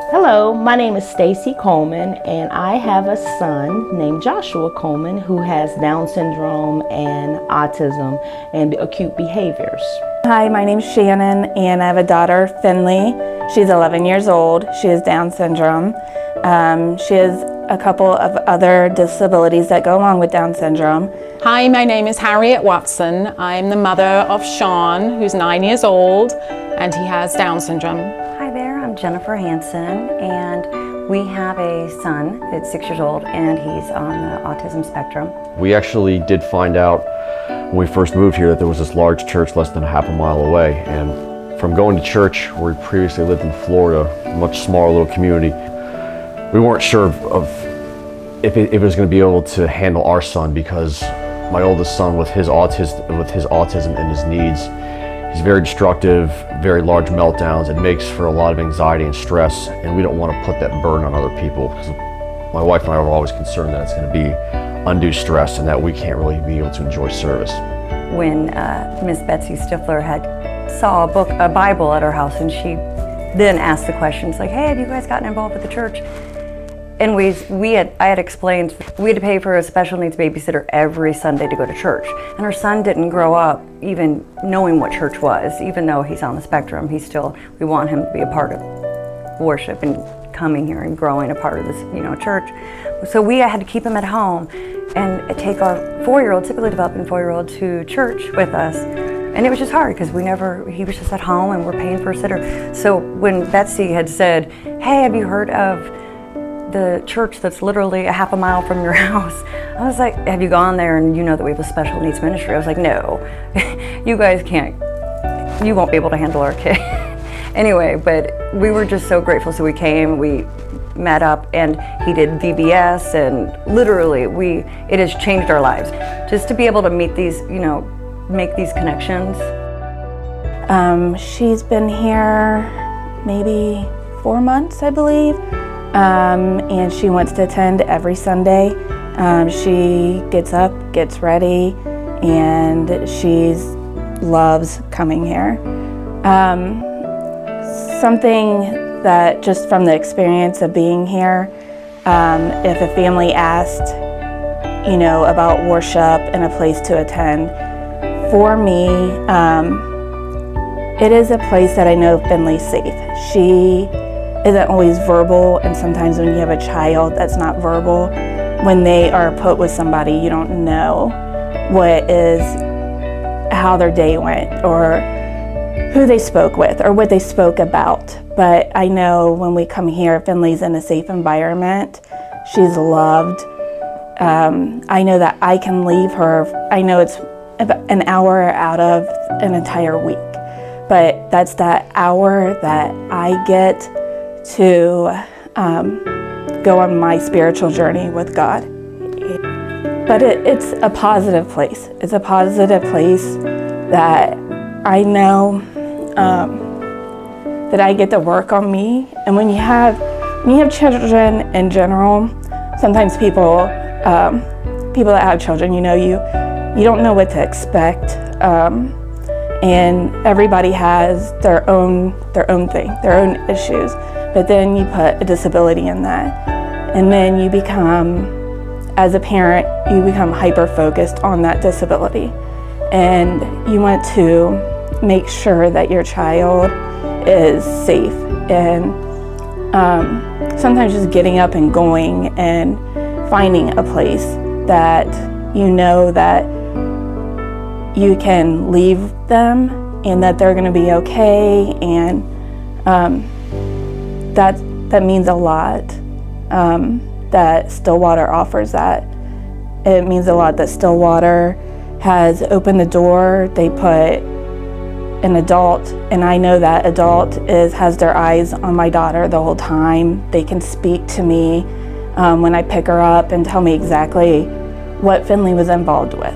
Hello, my name is Stacy Coleman, and I have a son named Joshua Coleman who has Down syndrome and autism and acute behaviors. Hi, my name's Shannon, and I have a daughter, Finley. She's 11 years old. She has Down syndrome. She has a couple of other disabilities that go along with Down syndrome. Hi, my name is Harriet Watson. I'm the mother of Shawn, who's 9 years old, and he has Down syndrome. Hi there, I'm Jennifer Hansen, and we have a son that's 6 years old, and he's on the autism spectrum. We actually did find out when we first moved here that there was this large church less than half a mile away, and from going to church where we previously lived in Florida, a much smaller little community, we weren't sure if it was going to be able to handle our son, because my oldest son with his autism and his needs, he's very destructive, very large meltdowns. It makes for a lot of anxiety and stress, and we don't want to put that burden on other people, because my wife and I were always concerned that it's going to be undue stress and that we can't really be able to enjoy service. When Miss Betsy Stifler saw a Bible at our house, and she then asked the questions like, "Hey, have you guys gotten involved with the church?" And I had explained we had to pay for a special needs babysitter every Sunday to go to church. And our son didn't grow up even knowing what church was, even though he's on the spectrum. We want him to be a part of worship and coming here and growing a part of this, church. So we had to keep him at home and take our typically developing 4-year-old to church with us. And it was just hard because he was just at home and we're paying for a sitter. So when Betsy had said, "Hey, have you heard of the church that's literally a half a mile from your house?" I was like, "Have you gone there and you know that we have a special needs ministry?" I was like, "No, you guys you won't be able to handle our kid." Anyway, but we were just so grateful. So we came, we met up, and he did VBS, and literally it has changed our lives. Just to be able to meet these, make these connections. She's been here maybe 4 months, I believe. And she wants to attend every Sunday. She gets up, gets ready, and she loves coming here. Something that just from the experience of being here, if a family asked, about worship and a place to attend, for me, it is a place that I know Finley's safe. She isn't always verbal, and sometimes when you have a child that's not verbal, when they are put with somebody, you don't know how their day went or who they spoke with or what they spoke about. But I know when we come here, Finley's in a safe environment. She's loved. I know that I can leave her. I know it's about an hour out of an entire week, but that's that hour that I get to go on my spiritual journey with God. But it's a positive place. It's a positive place that I know that I get to work on me. And when you have children in general, sometimes people that have children, you don't know what to expect. And everybody has their own thing, their own issues. But then you put a disability in that. And then as a parent, you become hyper-focused on that disability. And you want to make sure that your child is safe. And sometimes just getting up and going and finding a place that that you can leave them and that they're going to be okay, and that means a lot. That Stillwater offers that. It means a lot that Stillwater has opened the door. They put an adult, and I know that adult has their eyes on my daughter the whole time. They can speak to me when I pick her up and tell me exactly what Finley was involved with,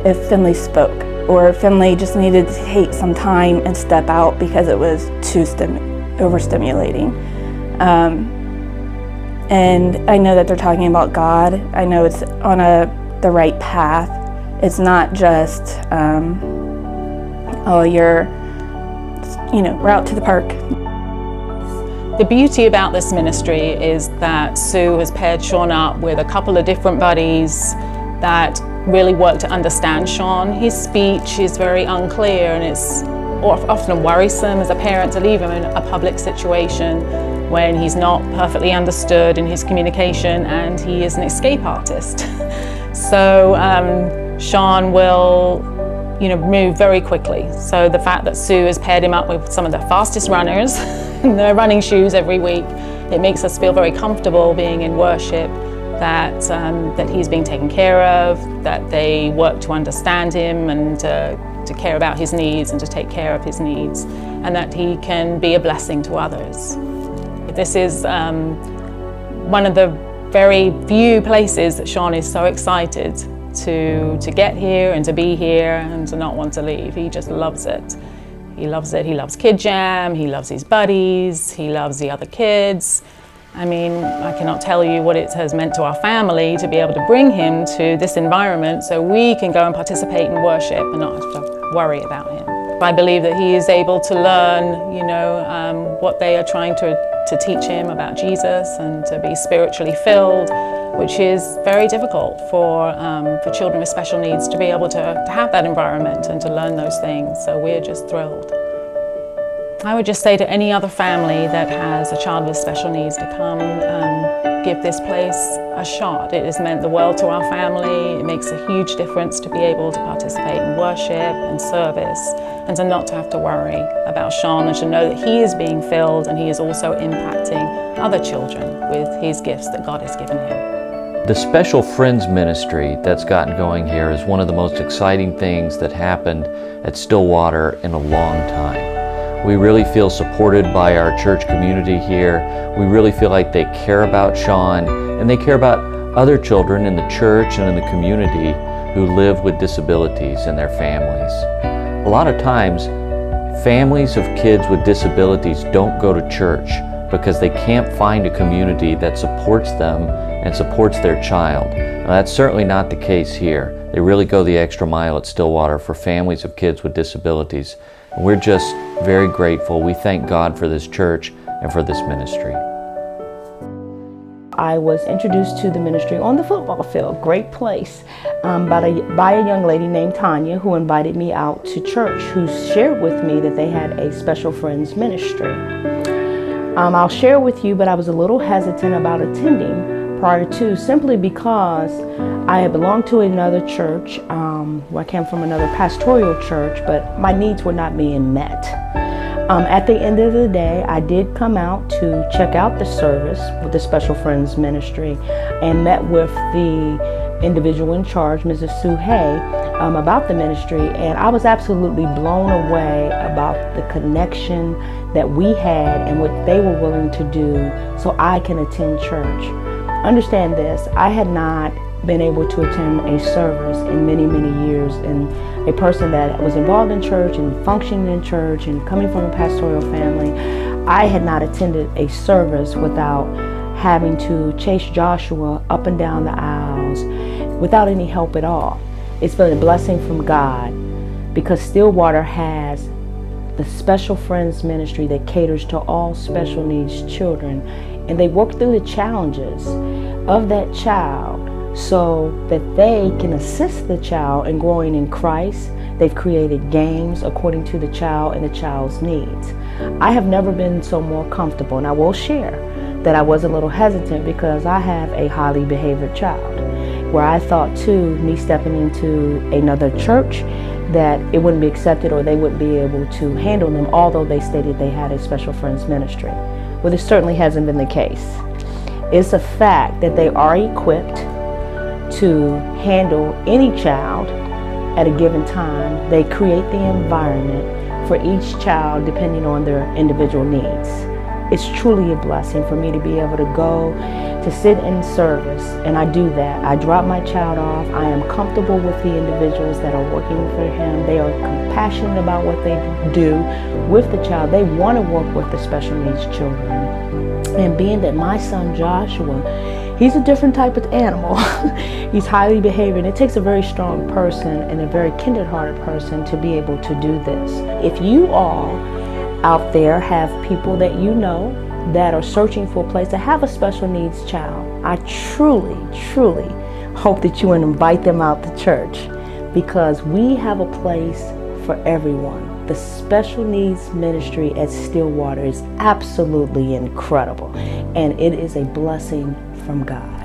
if Finley spoke, or if Finley just needed to take some time and step out because it was too overstimulating. And I know that they're talking about God. I know it's on the right path. It's not just, we're out to the park. The beauty about this ministry is that Sue has paired Shawn up with a couple of different buddies that really work to understand Shawn. His speech is very unclear, and it's often worrisome as a parent to leave him in a public situation when he's not perfectly understood in his communication, and he is an escape artist. So Shawn will move very quickly. So the fact that Sue has paired him up with some of the fastest runners in their running shoes every week, it makes us feel very comfortable being in worship, that he's being taken care of, that they work to understand him and to care about his needs and to take care of his needs, and that he can be a blessing to others. This is one of the very few places that Shawn is so excited to get here and to be here and to not want to leave. He just loves it. He loves it. He loves Kid Jam, he loves his buddies, he loves the other kids. I mean, I cannot tell you what it has meant to our family to be able to bring him to this environment so we can go and participate in worship and not have to worry about him. I believe that he is able to learn, what they are trying to teach him about Jesus and to be spiritually filled, which is very difficult for children with special needs to be able to have that environment and to learn those things. So we're just thrilled. I would just say to any other family that has a child with special needs to come give this place a shot. It has meant the world to our family. It makes a huge difference to be able to participate in worship and service and to not to have to worry about Shawn and to know that he is being filled and he is also impacting other children with his gifts that God has given him. The Special Friends Ministry that's gotten going here is one of the most exciting things that happened at Stillwater in a long time. We really feel supported by our church community here. We really feel like they care about Shawn and they care about other children in the church and in the community who live with disabilities and their families. A lot of times, families of kids with disabilities don't go to church because they can't find a community that supports them and supports their child. Now, that's certainly not the case here. They really go the extra mile at Stillwater for families of kids with disabilities. And we're just very grateful. We thank God for this church and for this ministry. I was introduced to the ministry on the football field, great place, by a young lady named Tanya who invited me out to church, who shared with me that they had a Special Friends ministry. I'll share with you, but I was a little hesitant about attending prior to, simply because I had belonged to another church, where I came from another pastoral church, but my needs were not being met. At the end of the day, I did come out to check out the service with the Special Friends Ministry and met with the individual in charge, Mrs. Sue Hay, about the ministry, and I was absolutely blown away about the connection that we had and what they were willing to do so I can attend church. Understand this, I had not been able to attend a service in many, many years, and a person that was involved in church and functioning in church and coming from a pastoral family, I had not attended a service without having to chase Joshua up and down the aisles without any help at all. It's been a blessing from God because Stillwater has the Special Friends Ministry that caters to all special needs children, and they work through the challenges of that child so that they can assist the child in growing in Christ. They've created games according to the child and the child's needs. I have never been so more comfortable, and I will share that I was a little hesitant because I have a highly behaved child, where I thought too, me stepping into another church, that it wouldn't be accepted or they wouldn't be able to handle them, although they stated they had a Special Friends Ministry. Well, this certainly hasn't been the case. It's a fact that they are equipped to handle any child at a given time. They create the environment for each child depending on their individual needs. It's truly a blessing for me to be able to go to sit in service, and I do that. I drop my child off. I am comfortable with the individuals that are working for him. They are compassionate about what they do with the child. They want to work with the special needs children. And being that my son Joshua, he's a different type of animal. He's highly behaving. It takes a very strong person and a very tender-hearted person to be able to do this. If you all out there have people that you know that are searching for a place to have a special needs child, I truly, truly hope that you would invite them out to church, because we have a place for everyone. The special needs ministry at Stillwater is absolutely incredible, and it is a blessing from God.